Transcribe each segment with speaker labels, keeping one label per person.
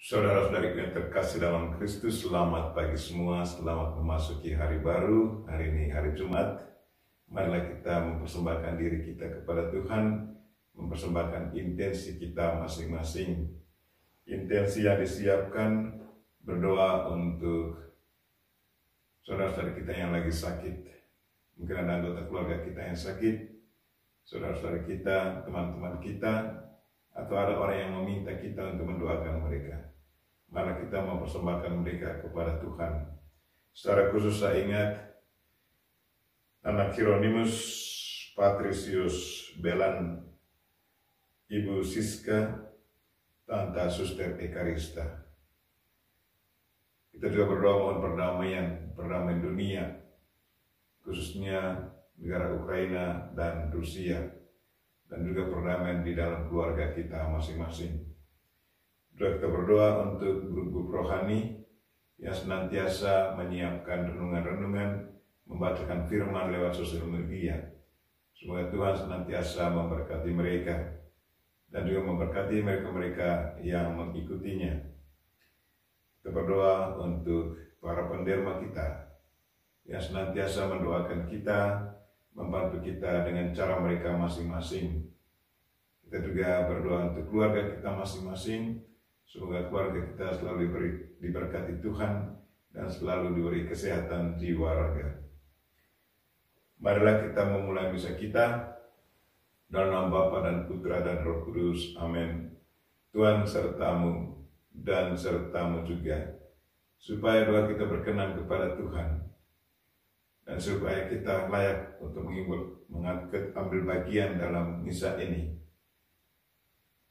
Speaker 1: Saudara-saudariku yang terkasih dalam Kristus, selamat pagi semua, selamat memasuki hari baru. Hari ini hari Jumat. Marilah kita mempersembahkan diri kita kepada Tuhan, mempersembahkan intensi kita masing-masing. Intensi yang disiapkan berdoa untuk saudara-saudara kita yang lagi sakit. Mungkin ada anggota keluarga kita yang sakit, saudara-saudara kita, teman-teman kita, atau ada orang yang meminta kita untuk mendoakan mereka. Mari kita mempersembahkan mereka kepada Tuhan. Secara khusus saya ingat anak Hieronymus Patricius Belan, Ibu Siska, Tante Suster Ekarista. Kita juga berdoa mohon perdamaian dunia, khususnya negara Ukraina dan Rusia, dan juga perdamaian di dalam keluarga kita masing-masing. Juga kita berdoa untuk guru-guru rohani yang senantiasa menyiapkan renungan-renungan, membacakan firman lewat sosial media. Semoga Tuhan senantiasa memberkati mereka dan juga memberkati mereka-mereka yang mengikutinya. Kita berdoa untuk para penderma kita yang senantiasa mendoakan kita, membantu kita dengan cara mereka masing-masing. Kita juga berdoa untuk keluarga kita masing-masing. Semoga keluarga kita selalu diberkati Tuhan dan selalu diberi kesehatan jiwa raga. Marilah kita memulai misa kita dalam nama Bapa dan Putra dan Roh Kudus. Amin. Tuhan sertamu dan sertamu juga, supaya doa kita berkenan kepada Tuhan, dan supaya kita layak untuk ambil bagian dalam misa ini,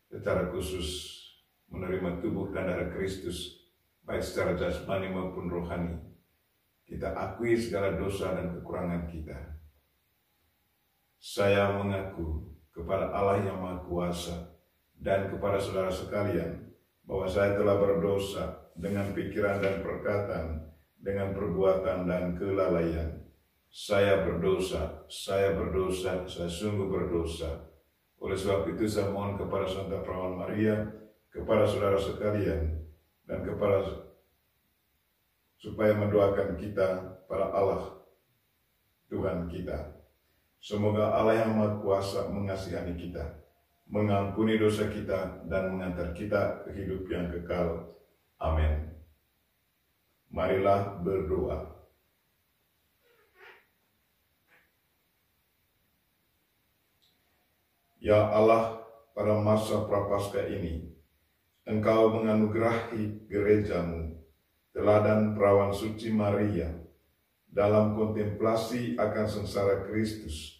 Speaker 1: secara khusus menerima tubuh dan darah Kristus, baik secara jasmani maupun rohani. Kita akui segala dosa dan kekurangan kita. Saya mengaku kepada Allah yang Maha Kuasa dan kepada saudara sekalian bahwa saya telah berdosa dengan pikiran dan perkataan, dengan perbuatan dan kelalaian. Saya berdosa, saya sungguh berdosa. Oleh sebab itu saya mohon kepada Santa Perawan Maria, kepada saudara sekalian, dan supaya mendoakan kita pada Allah Tuhan kita. Semoga Allah yang Maha Kuasa mengasihani kita, mengampuni dosa kita, dan mengantar kita ke hidup yang kekal. Amin. Marilah berdoa. Ya Allah, pada masa Prapaskah ini, Engkau menganugerahi gerejamu, teladan Perawan Suci Maria, dalam kontemplasi akan sengsara Kristus.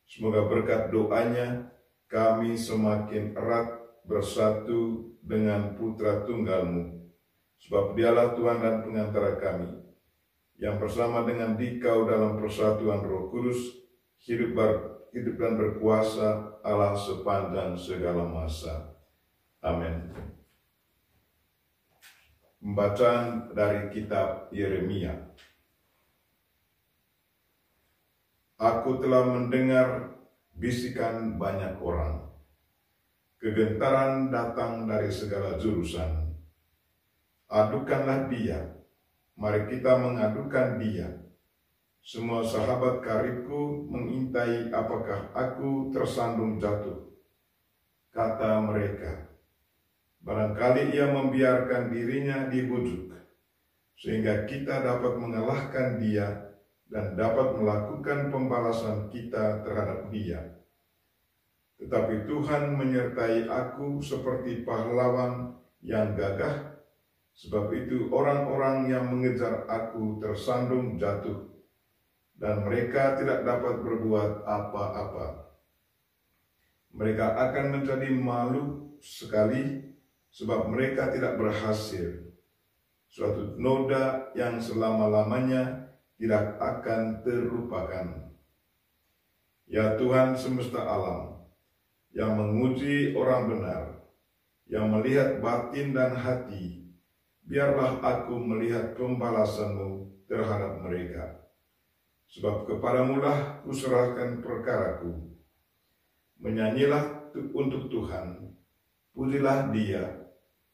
Speaker 1: Semoga berkat doanya kami semakin erat bersatu dengan Putra Tunggalmu, sebab Dialah Tuhan dan pengantara kami, yang bersama dengan Dikau dalam persatuan Roh Kudus, hidup dan berkuasa Allah sepanjang segala masa. Amin. Pembacaan dari kitab Yeremia. Aku telah mendengar bisikan banyak orang. Kegentaran datang dari segala jurusan. Adukanlah dia, mari kita mengadukan dia. Semua sahabat karibku mengintai apakah aku tersandung jatuh. Kata mereka, barangkali ia membiarkan dirinya dibujuk, sehingga kita dapat mengalahkan dia dan dapat melakukan pembalasan kita terhadap dia. Tetapi Tuhan menyertai aku seperti pahlawan yang gagah, sebab itu orang-orang yang mengejar aku tersandung jatuh, dan mereka tidak dapat berbuat apa-apa. Mereka akan menjadi malu sekali, sebab mereka tidak berhasil. Suatu noda yang selama-lamanya tidak akan terlupakan. Ya Tuhan semesta alam, yang menguji orang benar, yang melihat batin dan hati, biarlah aku melihat pembalasan-Mu terhadap mereka. Sebab kepadamu-lah kuserahkan perkaraku. Menyanyilah untuk Tuhan, pujilah Dia,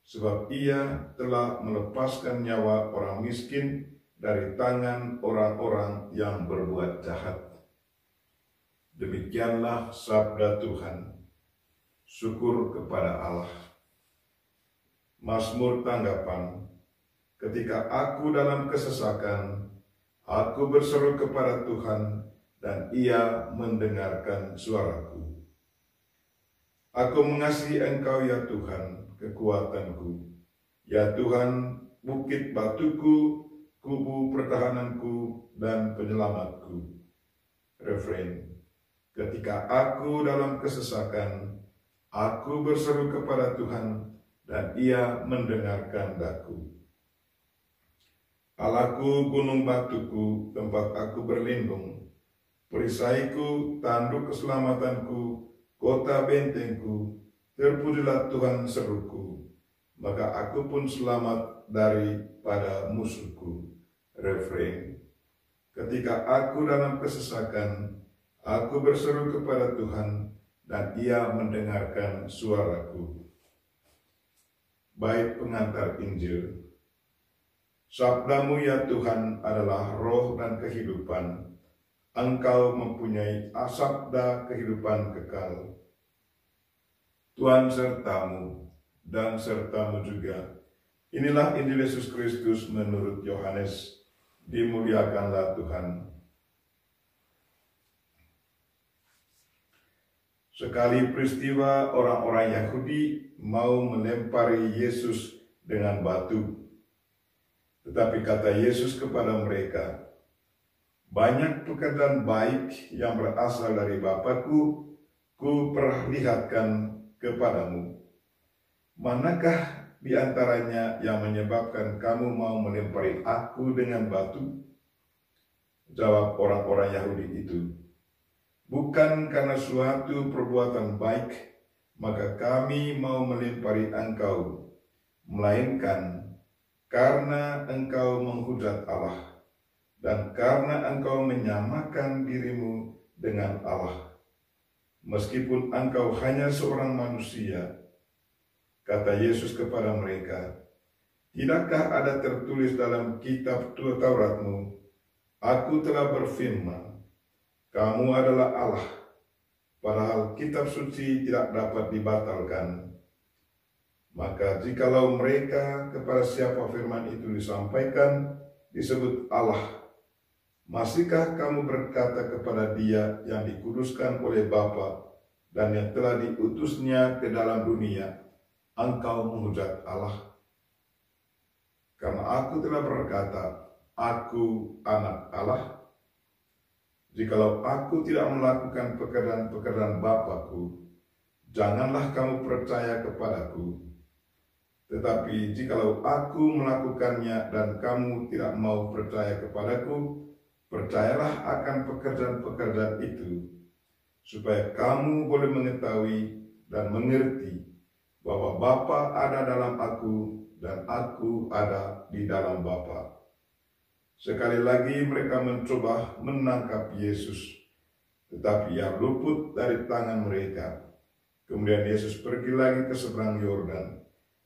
Speaker 1: sebab ia telah melepaskan nyawa orang miskin dari tangan orang-orang yang berbuat jahat. Demikianlah sabda Tuhan. Syukur kepada Allah. Mazmur tanggapan. Ketika aku dalam kesesakan, aku berseru kepada Tuhan dan Ia mendengarkan suaraku. Aku mengasihi Engkau ya Tuhan, kekuatanku. Ya Tuhan, bukit batuku, kubu pertahananku dan penyelamatku. Refrain. Ketika aku dalam kesesakan, aku berseru kepada Tuhan dan Ia mendengarkan daku. Allahku, gunung batuku, tempat aku berlindung, perisaiku, tanduk keselamatanku, kota bentengku, terpujilah Tuhan seruku, maka aku pun selamat daripada musuhku. Refrain. Ketika aku dalam kesesakan, aku berseru kepada Tuhan dan Ia mendengarkan suaraku. Bait pengantar Injil. Sabdamu ya Tuhan adalah roh dan kehidupan. Engkau mempunyai sabda kehidupan kekal. Tuhan sertamu dan sertamu juga. Inilah Injil Yesus Kristus menurut Yohanes. Dimuliakanlah Tuhan. Sekali peristiwa orang-orang Yahudi mau melempari Yesus dengan batu. Tetapi kata Yesus kepada mereka, banyak pekerjaan baik yang berasal dari Bapa-Ku, Ku perlihatkan kepadamu. Manakah di antaranya yang menyebabkan kamu mau melempari aku dengan batu? Jawab orang-orang Yahudi itu, bukan karena suatu perbuatan baik, maka kami mau melempari engkau, melainkan karena engkau menghujat Allah, dan karena engkau menyamakan dirimu dengan Allah. Meskipun engkau hanya seorang manusia, kata Yesus kepada mereka, tidakkah ada tertulis dalam kitab Tauratmu, aku telah berfirman, kamu adalah Allah, padahal kitab suci tidak dapat dibatalkan. Maka jikalau mereka kepada siapa firman itu disampaikan disebut Allah, masihkah kamu berkata kepada Dia yang dikuduskan oleh Bapa dan yang telah diutusnya ke dalam dunia, engkau menghujat Allah? Karena aku telah berkata, aku anak Allah. Jikalau aku tidak melakukan pekerjaan-pekerjaan Bapa-Ku, janganlah kamu percaya kepadaku. Tetapi jikalau aku melakukannya dan kamu tidak mau percaya kepadaku, percayalah akan pekerjaan-pekerjaan itu, supaya kamu boleh mengetahui dan mengerti bahwa Bapa ada dalam aku dan aku ada di dalam Bapa. Sekali lagi mereka mencoba menangkap Yesus, tetapi ia luput dari tangan mereka. Kemudian Yesus pergi lagi ke seberang Yordan,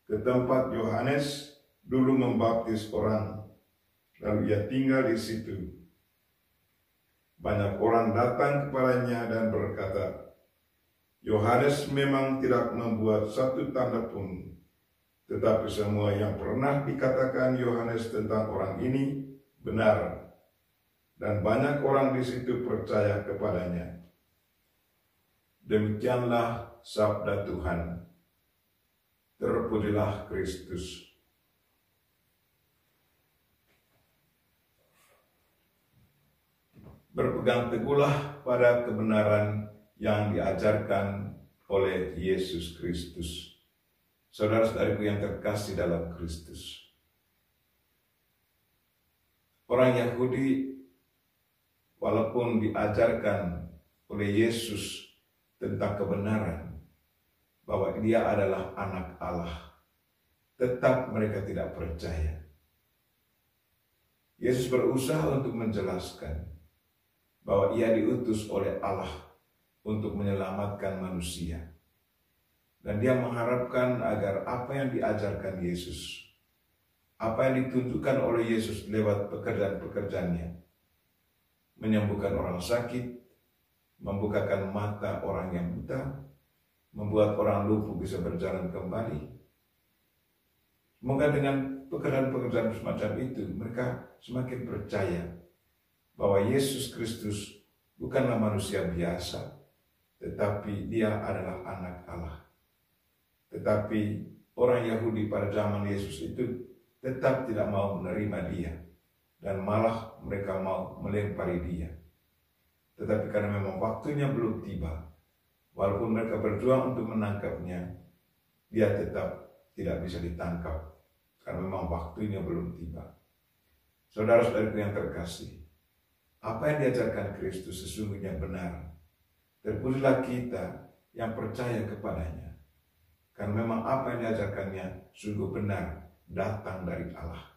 Speaker 1: ke tempat Yohanes dulu membaptis orang, lalu ia tinggal di situ. Banyak orang datang kepadanya dan berkata, Yohanes memang tidak membuat satu tanda pun, tetapi semua yang pernah dikatakan Yohanes tentang orang ini benar, dan banyak orang di situ percaya kepadanya. Demikianlah sabda Tuhan. Terpujilah Kristus. Berpegang teguhlah pada kebenaran yang diajarkan oleh Yesus Kristus. Saudara-saudariku yang terkasih dalam Kristus. Orang Yahudi walaupun diajarkan oleh Yesus tentang kebenaran, bahwa Dia adalah anak Allah, tetap mereka tidak percaya. Yesus berusaha untuk menjelaskan bahwa ia diutus oleh Allah untuk menyelamatkan manusia. Dan dia mengharapkan agar apa yang diajarkan Yesus, apa yang ditunjukkan oleh Yesus lewat pekerjaan-pekerjaannya, menyembuhkan orang sakit, membukakan mata orang yang buta, membuat orang lumpuh bisa berjalan kembali. Semoga dengan pekerjaan-pekerjaan semacam itu, mereka semakin percaya bahwa Yesus Kristus bukanlah manusia biasa, tetapi dia adalah anak Allah. Tetapi orang Yahudi pada zaman Yesus itu tetap tidak mau menerima dia, dan malah mereka mau melempari dia. Tetapi karena memang waktunya belum tiba, walaupun mereka berjuang untuk menangkapnya, dia tetap tidak bisa ditangkap, karena memang waktunya belum tiba. Saudara-saudaraku yang terkasih, apa yang diajarkan Kristus sesungguhnya benar. Terpujilah kita yang percaya kepadanya, karena memang apa yang diajarkannya sungguh benar, datang dari Allah.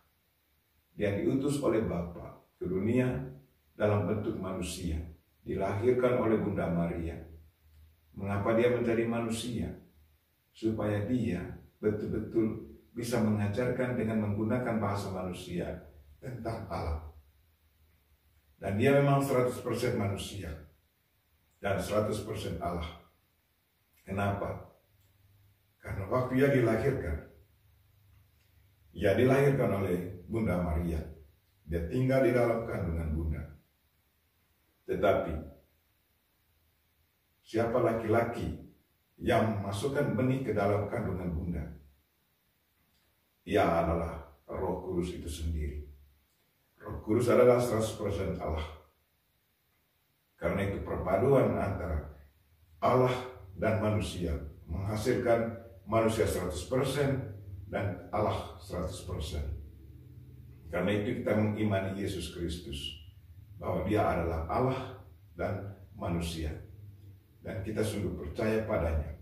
Speaker 1: Dia diutus oleh Bapa ke dunia dalam bentuk manusia, dilahirkan oleh Bunda Maria. Mengapa dia menjadi manusia? Supaya dia betul-betul bisa mengajarkan dengan menggunakan bahasa manusia tentang Allah. Dan dia memang 100% manusia dan 100% Allah. Kenapa? Karena waktu ia dilahirkan oleh Bunda Maria. Dia tinggal di dalam kandungan Bunda. Tetapi siapa laki-laki yang memasukkan benih ke dalam kandungan Bunda? Ia adalah Roh Kudus itu sendiri. Roh Kudus adalah 100% Allah. Karena itu perpaduan antara Allah dan manusia menghasilkan manusia 100% dan Allah 100%. Karena itu kita mengimani Yesus Kristus, bahwa dia adalah Allah dan manusia. Dan kita sungguh percaya padanya.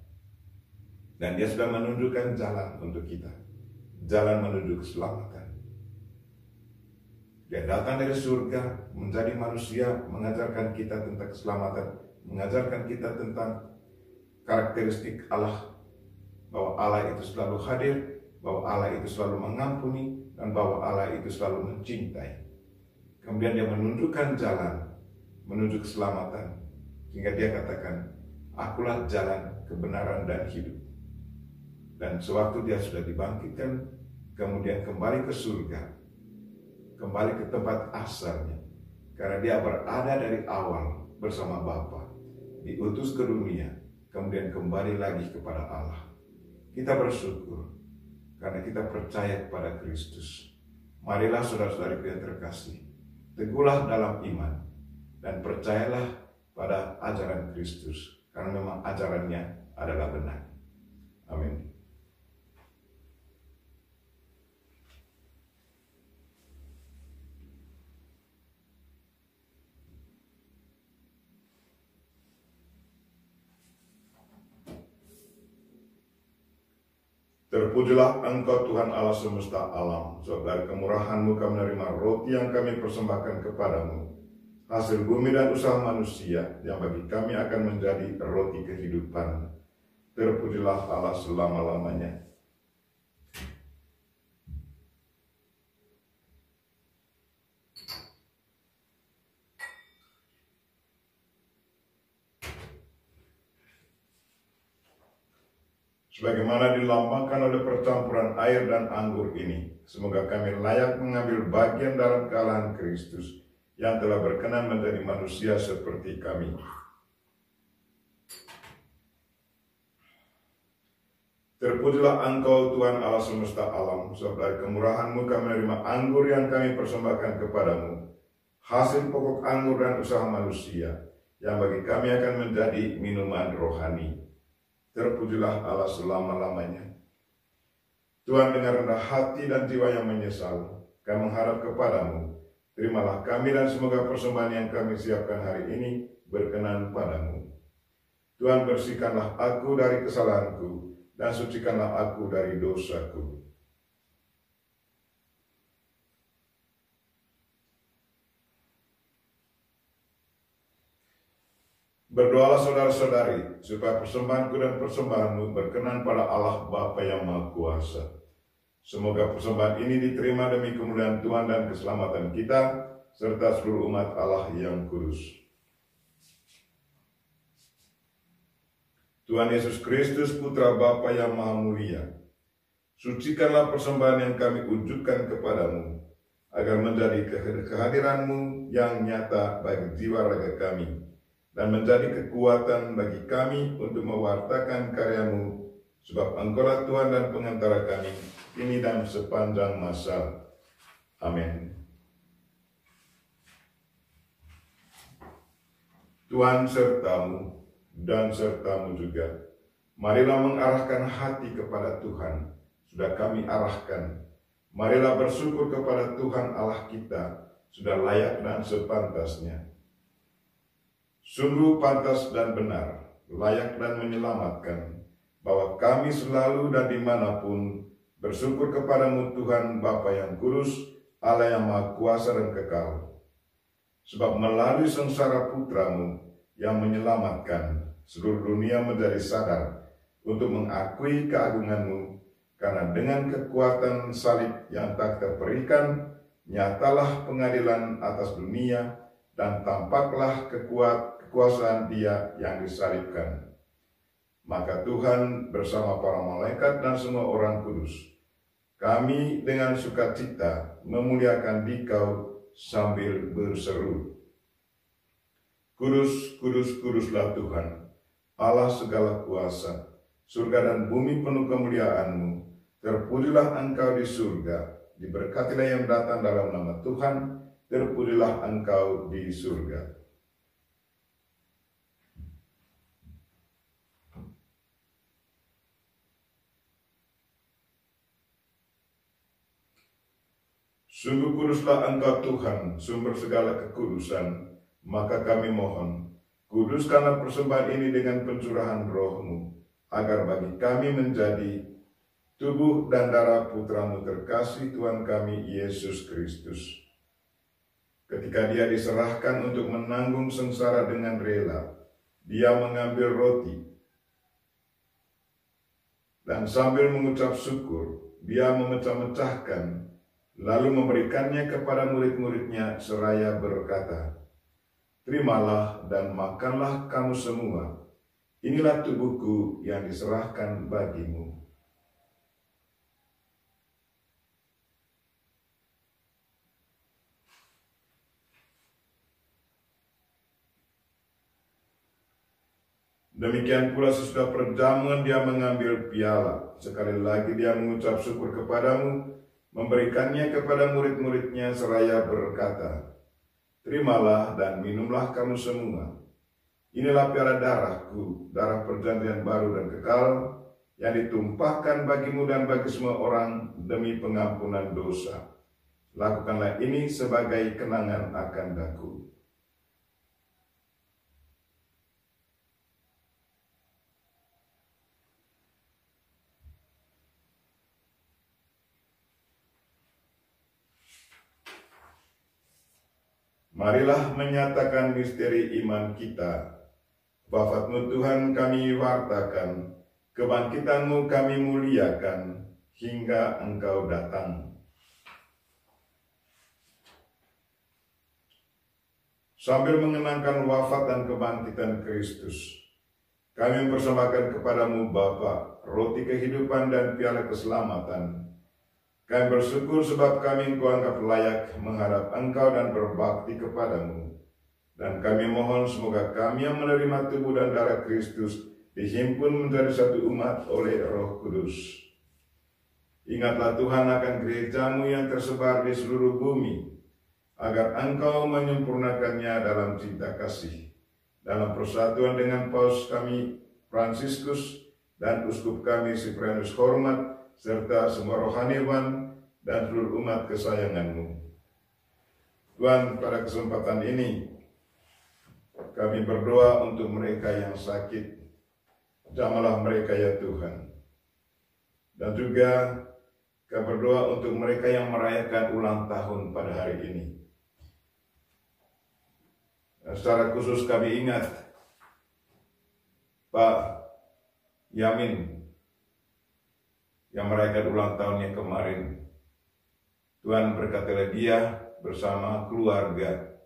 Speaker 1: Dan dia sudah menunjukkan jalan untuk kita. Jalan menuju keselamatan. Dia datang dari surga, menjadi manusia, mengajarkan kita tentang keselamatan, mengajarkan kita tentang karakteristik Allah, bahwa Allah itu selalu hadir, bahwa Allah itu selalu mengampuni, dan bahwa Allah itu selalu mencintai. Kemudian dia menunjukkan jalan menuju keselamatan, sehingga dia katakan, akulah jalan, kebenaran, dan hidup. Dan sewaktu dia sudah dibangkitkan, kemudian kembali ke surga, kembali ke tempat asalnya, karena dia berada dari awal bersama Bapa, diutus ke dunia, kemudian kembali lagi kepada Allah. Kita bersyukur karena kita percaya kepada Kristus. Marilah saudara-saudariku yang terkasih, teguhlah dalam iman dan percayalah pada ajaran Kristus, karena memang ajarannya adalah benar. Amin. Terpujilah Engkau Tuhan Allah semesta alam, sebab dari kemurahan-Mu kami menerima roti yang kami persembahkan kepadamu, hasil bumi dan usaha manusia, yang bagi kami akan menjadi roti kehidupan. Terpujilah Allah selama-lamanya. Sebagaimana dilambangkan oleh percampuran air dan anggur ini, semoga kami layak mengambil bagian dalam kealahan Kristus yang telah berkenan menjadi manusia seperti kami. Terpujilah Engkau Tuhan Allah semesta alam, sebab dari kemurahan-Mu kami menerima anggur yang kami persembahkan kepadamu, hasil pokok anggur dan usaha manusia, yang bagi kami akan menjadi minuman rohani. Terpujilah Allah selama-lamanya. Tuhan, dengan rendah hati dan jiwa yang menyesal, kami mengharap kepadamu. Terimalah kami dan semoga persembahan yang kami siapkan hari ini berkenan padamu. Tuhan, bersihkanlah aku dari kesalahanku dan sucikanlah aku dari dosaku. Berdoalah saudara-saudari, supaya persembahanku dan persembahanmu berkenan pada Allah Bapa yang Maha Kuasa. Semoga persembahan ini diterima demi kemuliaan Tuhan dan keselamatan kita, serta seluruh umat Allah yang kudus. Tuhan Yesus Kristus, Putra Bapa yang Maha Mulia, sucikanlah persembahan yang kami wujudkan kepadamu, agar menjadi kehadiranmu yang nyata bagi jiwa raga kami, dan menjadi kekuatan bagi kami untuk mewartakan karyamu, sebab Engkaulah Tuhan dan pengantara kami, kini dan sepanjang masa. Amin. Tuhan sertamu dan sertamu juga. Marilah mengarahkan hati kepada Tuhan. Sudah kami arahkan. Marilah bersyukur kepada Tuhan Allah kita. Sudah layak dan sepantasnya. Sungguh pantas dan benar, layak dan menyelamatkan, bahwa kami selalu dan dimanapun bersyukur kepadamu Tuhan Bapa yang kudus, Allah yang Maha Kuasa dan kekal. Sebab melalui sengsara putramu yang menyelamatkan, seluruh dunia menjadi sadar untuk mengakui keagunganmu, karena dengan kekuatan salib yang tak terperikan, nyatalah pengadilan atas dunia, dan tampaklah kekuasaan Dia yang disalibkan. Maka Tuhan bersama para malaikat dan semua orang kudus, kami dengan sukacita memuliakan Dikau sambil berseru, Kudus, kudus, kuduslah Tuhan, Allah segala kuasa, surga dan bumi penuh kemuliaan-Mu. Terpujilah Engkau di surga, diberkatilah yang datang dalam nama Tuhan, terpujilah Engkau di surga. Sungguh kuduslah Engkau Tuhan, sumber segala kekudusan. Maka kami mohon, kuduskanlah persembahan ini dengan pencurahan Roh-Mu, agar bagi kami menjadi tubuh dan darah Putra-Mu terkasih Tuhan kami Yesus Kristus. Ketika Dia diserahkan untuk menanggung sengsara dengan rela, Dia mengambil roti, dan sambil mengucap syukur, Dia memecah-mecahkan, lalu memberikannya kepada murid-muridnya seraya berkata, Terimalah dan makanlah kamu semua. Inilah tubuhku yang diserahkan bagimu. Demikian pula sesudah perjamuan Dia mengambil piala. Sekali lagi Dia mengucap syukur kepadamu, memberikannya kepada murid-muridnya seraya berkata, Terimalah dan minumlah kamu semua. Inilah piala darahku, darah perjanjian baru dan kekal, yang ditumpahkan bagimu dan bagi semua orang demi pengampunan dosa. Lakukanlah ini sebagai kenangan akan daku. Marilah menyatakan misteri iman kita. Wafat-Mu Tuhan kami wartakan, kebangkitan-Mu kami muliakan, hingga Engkau datang. Sambil mengenangkan wafat dan kebangkitan Kristus, kami mempersembahkan kepadamu Bapa, roti kehidupan dan piala keselamatan. Kami bersyukur sebab kami Engkau anggap layak menghadap Engkau dan berbakti kepadamu. Dan kami mohon semoga kami yang menerima tubuh dan darah Kristus dihimpun menjadi satu umat oleh Roh Kudus. Ingatlah Tuhan akan gereja-Mu yang tersebar di seluruh bumi, agar Engkau menyempurnakannya dalam cinta kasih, dalam persatuan dengan Paus kami Fransiskus dan Uskup kami Siprianus Hormat, serta semua rohaniwan dan seluruh umat kesayangan-Mu. Tuhan, pada kesempatan ini, kami berdoa untuk mereka yang sakit. Jamahlah mereka ya Tuhan. Dan juga kami berdoa untuk mereka yang merayakan ulang tahun pada hari ini. Dan secara khusus kami ingat Pak Yamin yang merayakan ulang tahunnya kemarin. Tuhan berkatilah dia bersama keluarga.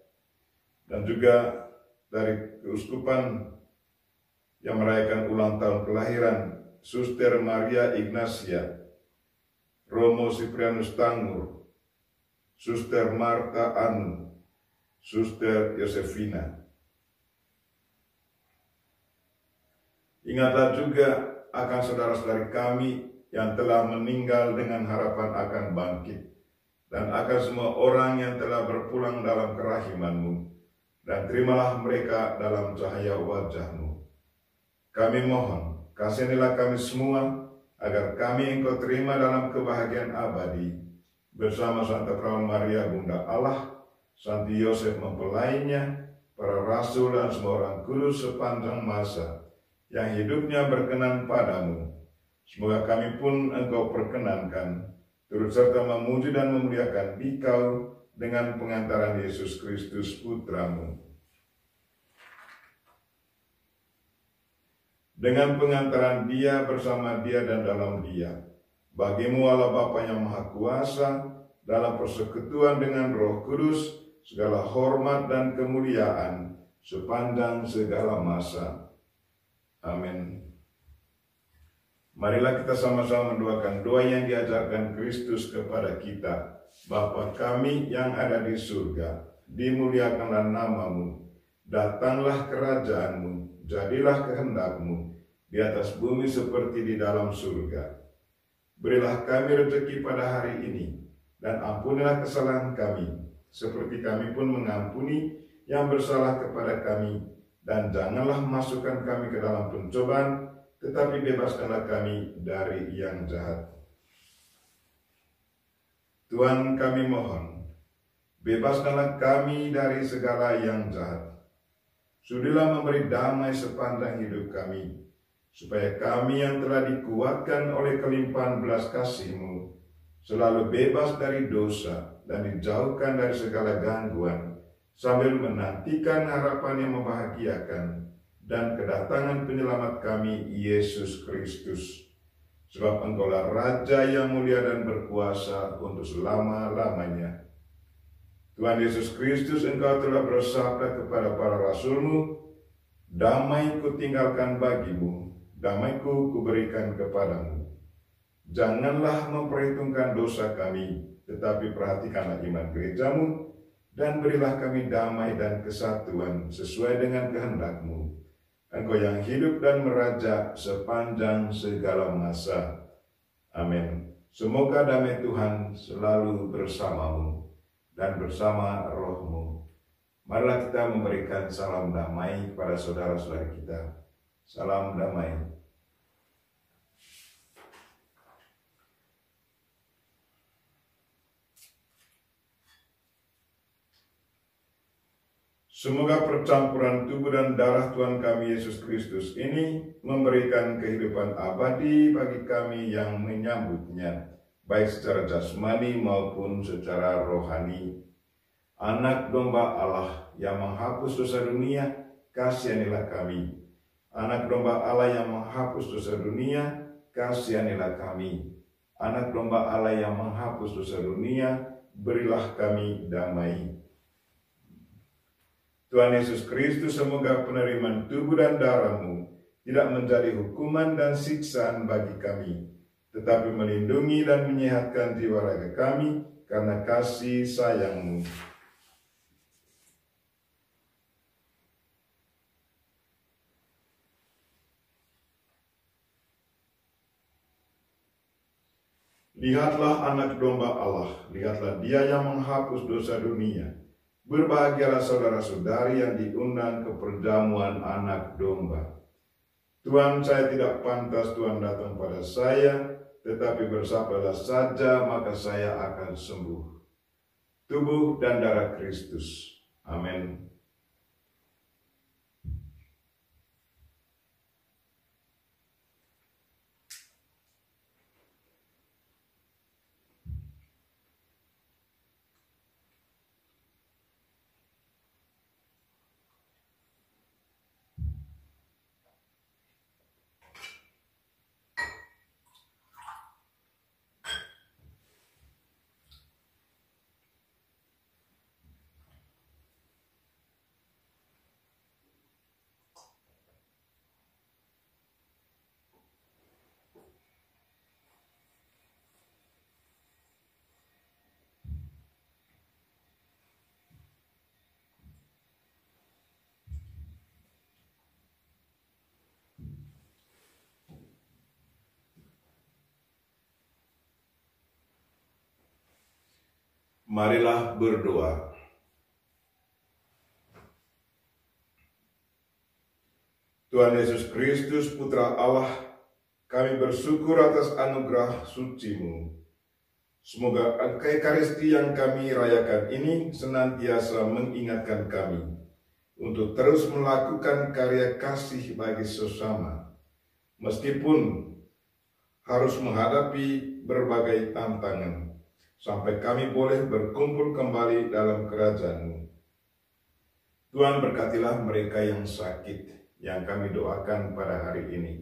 Speaker 1: Dan juga dari keuskupan yang merayakan ulang tahun kelahiran Suster Maria Ignacia, Romo Siprianus Tangur, Suster Marta Anu, Suster Yosefina. Ingatlah juga akan saudara-saudari kami yang telah meninggal dengan harapan akan bangkit, dan akan semua orang yang telah berpulang dalam kerahiman-Mu, dan terimalah mereka dalam cahaya wajah-Mu. Kami mohon, kasihanilah kami semua, agar kami Engkau terima dalam kebahagiaan abadi, bersama Santa Perawan Maria Bunda Allah, Santi Yosef mempelainya, para rasul dan semua orang kudus sepanjang masa, yang hidupnya berkenan padamu. Semoga kami pun Engkau perkenankan, turut serta memuji dan memuliakan Dikau dengan pengantaran Yesus Kristus Putramu. Dengan pengantaran Dia, bersama Dia, dan dalam Dia, bagimu Allah Bapa yang Maha Kuasa, dalam persekutuan dengan Roh Kudus, segala hormat dan kemuliaan sepanjang segala masa. Amin. Marilah kita sama-sama mendoakan doa yang diajarkan Kristus kepada kita. Bapa kami yang ada di surga, dimuliakanlah nama-Mu, datanglah kerajaan-Mu, jadilah kehendak-Mu di atas bumi seperti di dalam surga. Berilah kami rezeki pada hari ini, dan ampunilah kesalahan kami, seperti kami pun mengampuni yang bersalah kepada kami, dan janganlah masukkan kami ke dalam pencobaan, tetapi bebaskanlah kami dari yang jahat. Tuhan, kami mohon, bebaskanlah kami dari segala yang jahat. Sudilah memberi damai sepanjang hidup kami, supaya kami yang telah dikuatkan oleh kelimpahan belas kasih-Mu, selalu bebas dari dosa dan dijauhkan dari segala gangguan, sambil menantikan harapan yang membahagiakan dan kedatangan penyelamat kami, Yesus Kristus. Sebab Engkaulah Raja yang mulia dan berkuasa untuk selama-lamanya. Tuhan Yesus Kristus, Engkau telah bersabda kepada para rasul-Mu, damai Kutinggalkan bagimu, damai-Ku kuberikan kepadamu. Janganlah memperhitungkan dosa kami, tetapi perhatikanlah iman gereja-Mu, dan berilah kami damai dan kesatuan sesuai dengan kehendak-Mu. Engkau yang hidup dan meraja sepanjang segala masa. Amin. Semoga damai Tuhan selalu bersama-Mu dan bersama roh-Mu. Marilah kita memberikan salam damai kepada saudara-saudari kita. Salam damai. Semoga percampuran tubuh dan darah Tuhan kami Yesus Kristus ini memberikan kehidupan abadi bagi kami yang menyambutnya, baik secara jasmani maupun secara rohani. Anak domba Allah yang menghapus dosa dunia, kasihanilah kami. Anak domba Allah yang menghapus dosa dunia, kasihanilah kami. Anak domba Allah yang menghapus dosa dunia, berilah kami damai. Tuhan Yesus Kristus, semoga penerimaan tubuh dan darah-Mu tidak menjadi hukuman dan siksaan bagi kami, tetapi melindungi dan menyehatkan jiwa raga kami karena kasih sayang-Mu. Lihatlah anak domba Allah, lihatlah Dia yang menghapus dosa dunia. Berbahagialah saudara-saudari yang diundang ke perjamuan anak domba. Tuhan, saya tidak pantas Tuhan datang pada saya, tetapi bersabdalah saja maka saya akan sembuh. Tubuh dan darah Kristus. Amin. Marilah berdoa. Tuhan Yesus Kristus, Putra Allah, kami bersyukur atas anugerah suci-Mu. Semoga Ekaristi yang kami rayakan ini senantiasa mengingatkan kami untuk terus melakukan karya kasih bagi sesama, meskipun harus menghadapi berbagai tantangan, sampai kami boleh berkumpul kembali dalam kerajaan-Mu. Tuhan, berkatilah mereka yang sakit, yang kami doakan pada hari ini,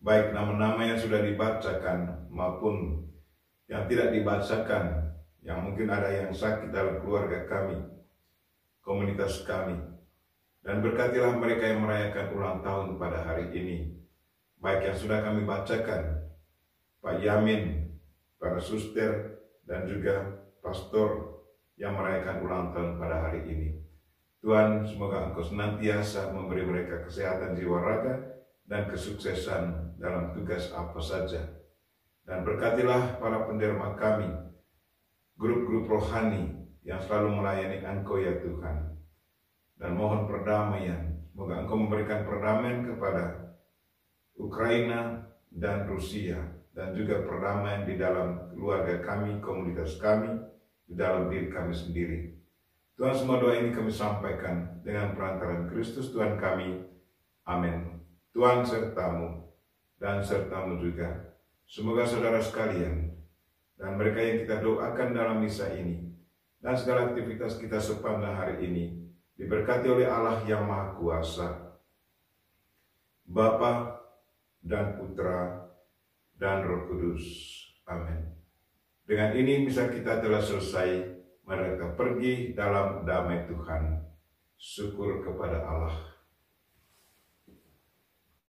Speaker 1: baik nama-nama yang sudah dibacakan maupun yang tidak dibacakan, yang mungkin ada yang sakit dalam keluarga kami, komunitas kami. Dan berkatilah mereka yang merayakan ulang tahun pada hari ini, baik yang sudah kami bacakan, Pak Yamin, para suster, dan juga pastor yang merayakan ulang tahun pada hari ini. Tuhan, semoga Engkau senantiasa memberi mereka kesehatan jiwa raga dan kesuksesan dalam tugas apa saja. Dan berkatilah para penderma kami, grup-grup rohani yang selalu melayani Engkau ya Tuhan. Dan mohon perdamaian, semoga Engkau memberikan perdamaian kepada Ukraina dan Rusia, dan juga perdamaian di dalam keluarga kami, komunitas kami, di dalam diri kami sendiri. Tuhan, semua doa ini kami sampaikan dengan perantaraan Kristus Tuhan kami. Amin. Tuhan sertamu dan sertamu juga. Semoga saudara sekalian dan mereka yang kita doakan dalam misa ini dan segala aktivitas kita sepanjang hari ini diberkati oleh Allah yang Maha Kuasa, Bapa dan Putra dan Roh Kudus. Amin. Dengan ini misa kita telah selesai. Mereka pergi dalam damai Tuhan. Syukur kepada Allah.